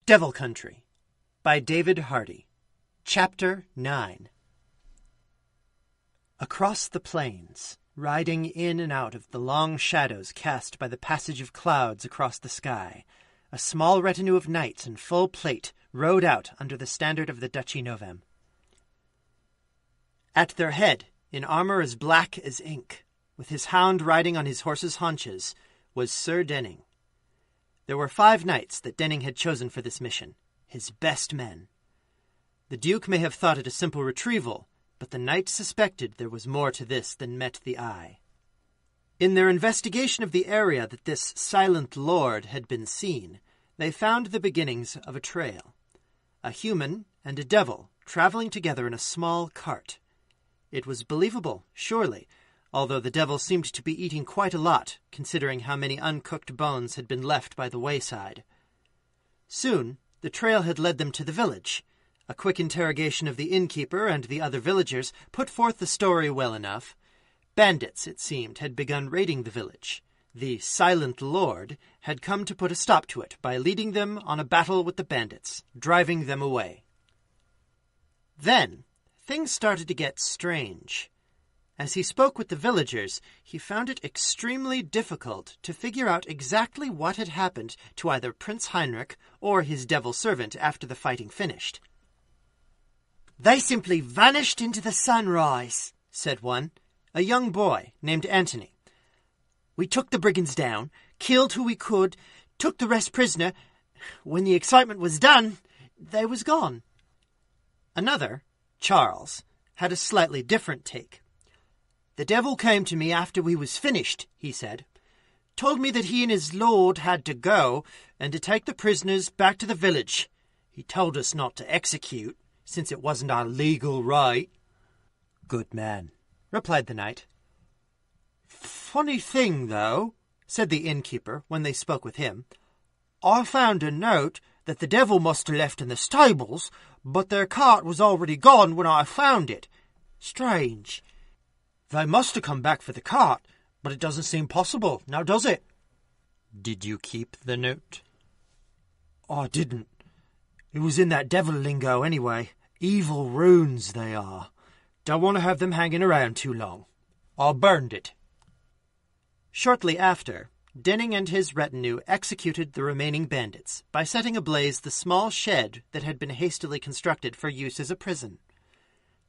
Devil Country by David Hardy. Chapter 9. Across the plains, riding in and out of the long shadows cast by the passage of clouds across the sky, a small retinue of knights in full plate rode out under the standard of the Duchy Novem. At their head, in armour as black as ink, with his hound riding on his horse's haunches, was Sir Denning. There were 5 knights that Denning had chosen for this mission, his best men. The Duke may have thought it a simple retrieval, but the knights suspected there was more to this than met the eye. In their investigation of the area that this silent lord had been seen, they found the beginnings of a trail. A human and a devil travelling together in a small cart. It was believable, surely, although the devil seemed to be eating quite a lot, considering how many uncooked bones had been left by the wayside. Soon, the trail had led them to the village. A quick interrogation of the innkeeper and the other villagers put forth the story well enough. Bandits, it seemed, had begun raiding the village. The silent lord had come to put a stop to it by leading them on a battle with the bandits, driving them away. Then, things started to get strange. As he spoke with the villagers, he found it extremely difficult to figure out exactly what had happened to either Prince Heinrich or his devil servant after the fighting finished. "They simply vanished into the sunrise," said one, a young boy named Antony. "We took the brigands down, killed who we could, took the rest prisoner. When the excitement was done, they was gone." Another, Charles, had a slightly different take. "The devil came to me after we was finished," he said. "Told me that he and his lord had to go, and to take the prisoners back to the village. He told us not to execute, since it wasn't our legal right." "Good man," replied the knight. "Funny thing, though," said the innkeeper when they spoke with him. "I found a note that the devil must have left in the stables, but their cart was already gone when I found it. Strange. They must have come back for the cart, but it doesn't seem possible, now does it?" "Did you keep the note?" "I didn't. It was in that devil lingo anyway. Evil runes they are. Don't want to have them hanging around too long. I burned it." Shortly after, Denning and his retinue executed the remaining bandits by setting ablaze the small shed that had been hastily constructed for use as a prison.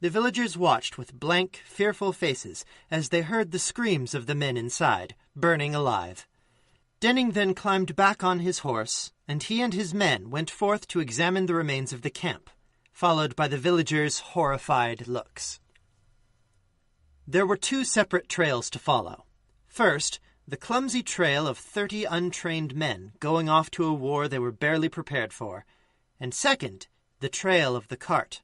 The villagers watched with blank, fearful faces as they heard the screams of the men inside, burning alive. Denning then climbed back on his horse, and he and his men went forth to examine the remains of the camp, followed by the villagers' horrified looks. There were 2 separate trails to follow. First, the clumsy trail of 30 untrained men going off to a war they were barely prepared for, and second, the trail of the cart.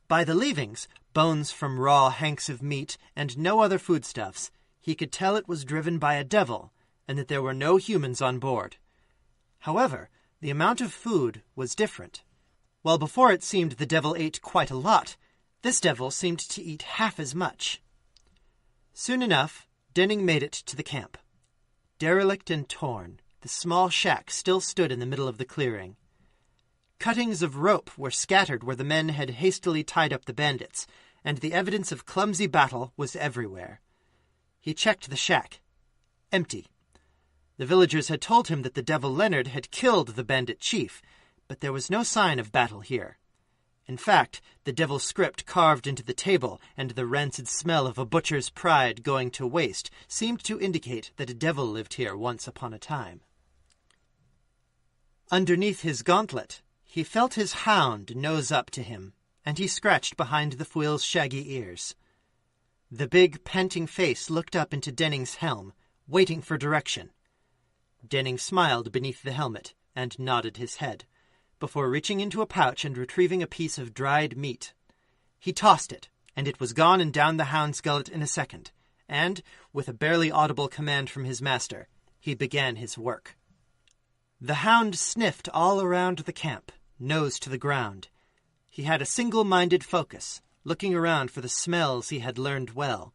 By the leavings, bones from raw hanks of meat and no other foodstuffs, he could tell it was driven by a devil, and that there were no humans on board. However, the amount of food was different. While before it seemed the devil ate quite a lot, this devil seemed to eat half as much. Soon enough, Denning made it to the camp. Derelict and torn, the small shack still stood in the middle of the clearing. Cuttings of rope were scattered where the men had hastily tied up the bandits, and the evidence of clumsy battle was everywhere. He checked the shack. Empty. The villagers had told him that the devil Leonard had killed the bandit chief, but there was no sign of battle here. In fact, the devil's script carved into the table and the rancid smell of a butcher's pride going to waste seemed to indicate that a devil lived here once upon a time. Underneath his gauntlet, he felt his hound nose up to him, and he scratched behind the foal's shaggy ears. The big, panting face looked up into Denning's helm, waiting for direction. Denning smiled beneath the helmet and nodded his head, before reaching into a pouch and retrieving a piece of dried meat. He tossed it, and it was gone and down the hound's gullet in a second, and, with a barely audible command from his master, he began his work. The hound sniffed all around the camp, nose to the ground. He had a single-minded focus, looking around for the smells he had learned well.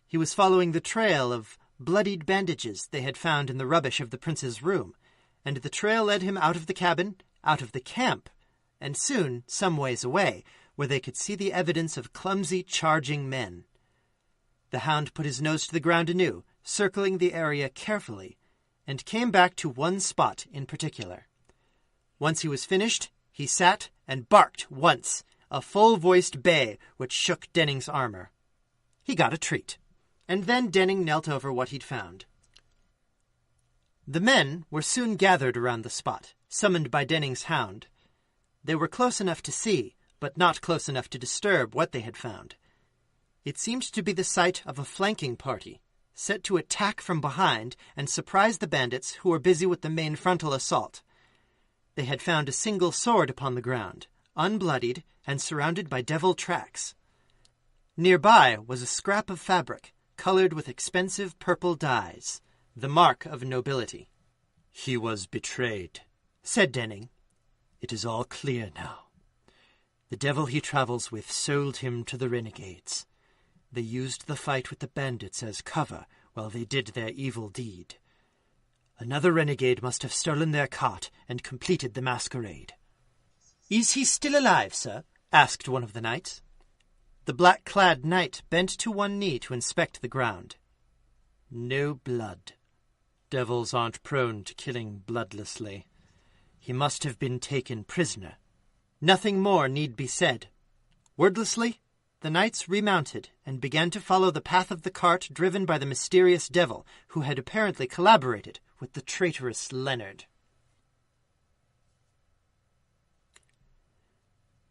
He was following the trail of bloodied bandages they had found in the rubbish of the prince's room, and the trail led him out of the cabin, out of the camp, and soon some ways away, where they could see the evidence of clumsy charging men. The hound put his nose to the ground anew, circling the area carefully, and came back to one spot in particular. Once he was finished, he sat and barked once, a full-voiced bay which shook Denning's armor. He got a treat, and then Denning knelt over what he'd found. The men were soon gathered around the spot, summoned by Denning's hound. They were close enough to see, but not close enough to disturb what they had found. It seemed to be the site of a flanking party, set to attack from behind and surprise the bandits who were busy with the main frontal assault. They had found a single sword upon the ground, unbloodied and surrounded by devil tracks. Nearby was a scrap of fabric, colored with expensive purple dyes, the mark of nobility. "He was betrayed," said Denning. "It is all clear now. The devil he travels with sold him to the renegades. They used the fight with the bandits as cover while they did their evil deed. Another renegade must have stolen their cart and completed the masquerade." "Is he still alive, sir?" asked one of the knights. The black-clad knight bent to one knee to inspect the ground. "No blood. Devils aren't prone to killing bloodlessly. He must have been taken prisoner." Nothing more need be said. Wordlessly, the knights remounted and began to follow the path of the cart driven by the mysterious devil who had apparently collaborated with the traitorous Leonard.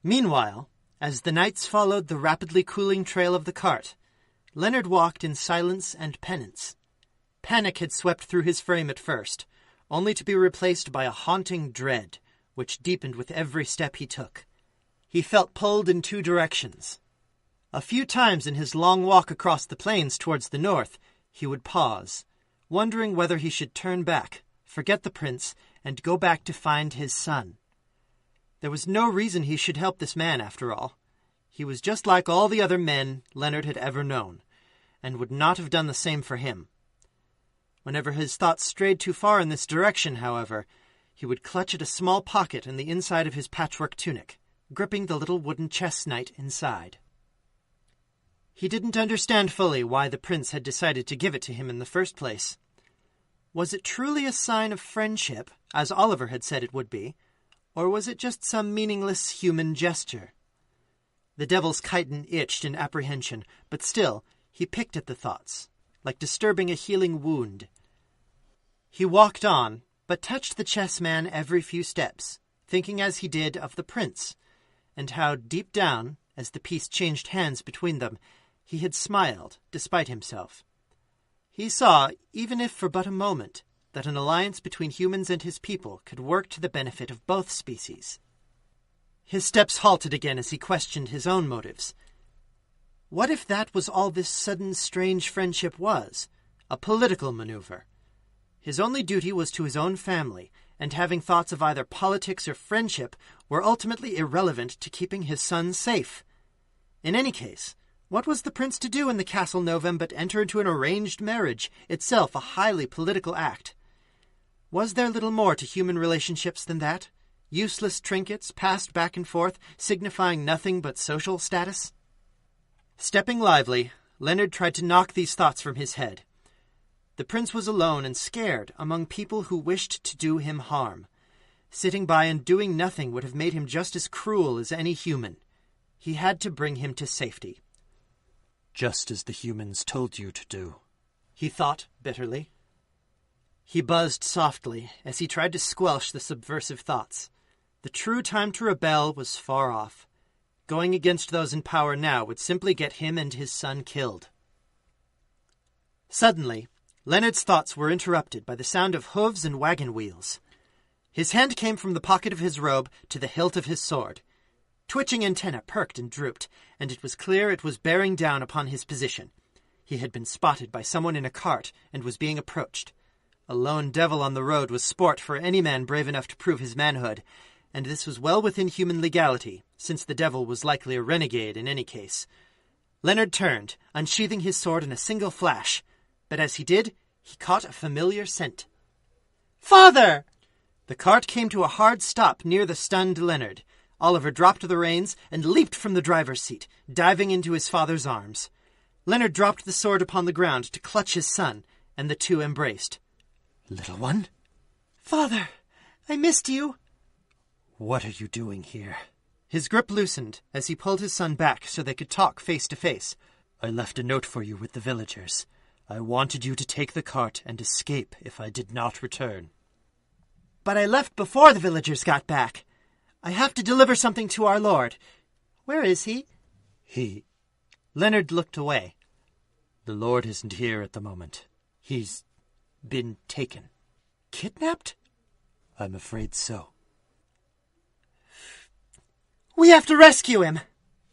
Meanwhile, as the knights followed the rapidly cooling trail of the cart, Leonard walked in silence and penance. Panic had swept through his frame at first, only to be replaced by a haunting dread, which deepened with every step he took. He felt pulled in two directions. A few times in his long walk across the plains towards the north, he would pause, wondering whether he should turn back, forget the prince, and go back to find his son. There was no reason he should help this man, after all. He was just like all the other men Leonard had ever known, and would not have done the same for him. Whenever his thoughts strayed too far in this direction, however, he would clutch at a small pocket in the inside of his patchwork tunic, gripping the little wooden chess knight inside. He didn't understand fully why the prince had decided to give it to him in the first place. Was it truly a sign of friendship, as Oliver had said it would be, or was it just some meaningless human gesture? The devil's chitin itched in apprehension, but still he picked at the thoughts, like disturbing a healing wound. He walked on, but touched the chessman every few steps, thinking as he did of the prince, and how deep down, as the piece changed hands between them, he had smiled, despite himself. He saw, even if for but a moment, that an alliance between humans and his people could work to the benefit of both species. His steps halted again as he questioned his own motives. What if that was all this sudden strange friendship was? A political maneuver. His only duty was to his own family, and having thoughts of either politics or friendship were ultimately irrelevant to keeping his son safe. In any case, what was the prince to do in the Castle Novem but enter into an arranged marriage, itself a highly political act? Was there little more to human relationships than that? Useless trinkets passed back and forth, signifying nothing but social status? Stepping lively, Leonard tried to knock these thoughts from his head. The prince was alone and scared among people who wished to do him harm. Sitting by and doing nothing would have made him just as cruel as any human. He had to bring him to safety. "Just as the humans told you to do," he thought bitterly. He buzzed softly as he tried to squelch the subversive thoughts. The true time to rebel was far off. Going against those in power now would simply get him and his son killed. Suddenly, Leonard's thoughts were interrupted by the sound of hooves and wagon wheels. His hand came from the pocket of his robe to the hilt of his sword. Twitching antennae perked and drooped, and it was clear it was bearing down upon his position. He had been spotted by someone in a cart and was being approached. A lone devil on the road was sport for any man brave enough to prove his manhood, and this was well within human legality, since the devil was likely a renegade in any case. Leonard turned, unsheathing his sword in a single flash, but as he did, he caught a familiar scent. "Father!" The cart came to a hard stop near the stunned Leonard. Oliver dropped the reins and leaped from the driver's seat, diving into his father's arms. Leonard dropped the sword upon the ground to clutch his son, and the two embraced. "Little one?" "Father, I missed you." "What are you doing here?" His grip loosened as he pulled his son back so they could talk face to face. "I left a note for you with the villagers. I wanted you to take the cart and escape if I did not return." "But I left before the villagers got back. I have to deliver something to our lord. Where is he?" Leonard looked away. "The lord isn't here at the moment. He's been taken." "Kidnapped?" "I'm afraid so." "We have to rescue him,"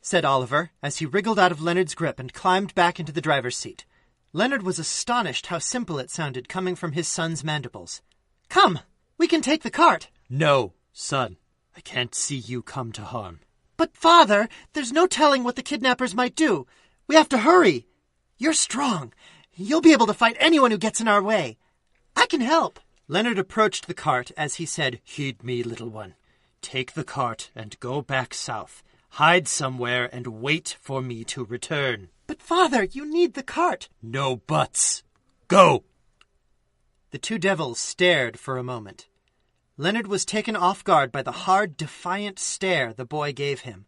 said Oliver, as he wriggled out of Leonard's grip and climbed back into the driver's seat. Leonard was astonished how simple it sounded coming from his son's mandibles. "Come, we can take the cart." "No, son. I can't see you come to harm." "But, Father, there's no telling what the kidnappers might do. We have to hurry. You're strong. You'll be able to fight anyone who gets in our way. I can help." Leonard approached the cart as he said, "Heed me, little one. Take the cart and go back south. Hide somewhere and wait for me to return." "But, Father, you need the cart." "No buts. Go!" The two devils stared for a moment. Leonard was taken off guard by the hard, defiant stare the boy gave him.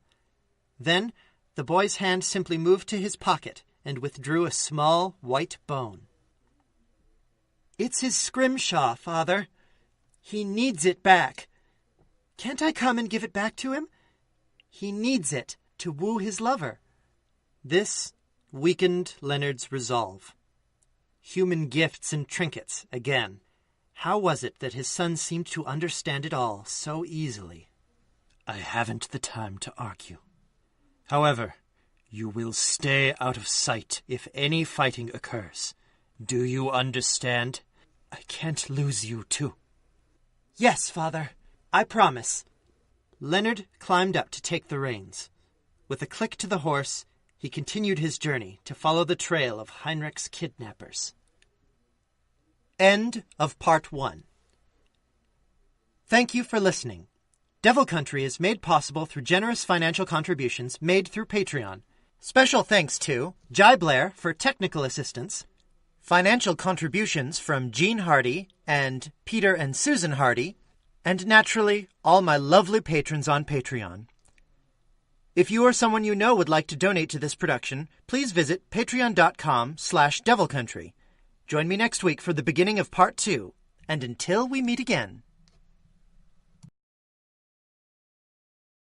Then the boy's hand simply moved to his pocket and withdrew a small white bone. "It's his scrimshaw, Father. He needs it back. Can't I come and give it back to him? He needs it to woo his lover." This weakened Leonard's resolve. Human gifts and trinkets again. How was it that his son seemed to understand it all so easily? "I haven't the time to argue. However, you will stay out of sight if any fighting occurs. Do you understand? I can't lose you too." "Yes, Father. I promise." Leonard climbed up to take the reins. With a click to the horse, he continued his journey to follow the trail of Heinrich's kidnappers. End of Part 1. Thank you for listening. Devil Country is made possible through generous financial contributions made through Patreon. Special thanks to Jai Blair for technical assistance, financial contributions from Jean Hardy and Peter and Susan Hardy, and naturally, all my lovely patrons on Patreon. If you or someone you know would like to donate to this production, please visit patreon.com/devilcountry. Join me next week for the beginning of Part 2, and until we meet again.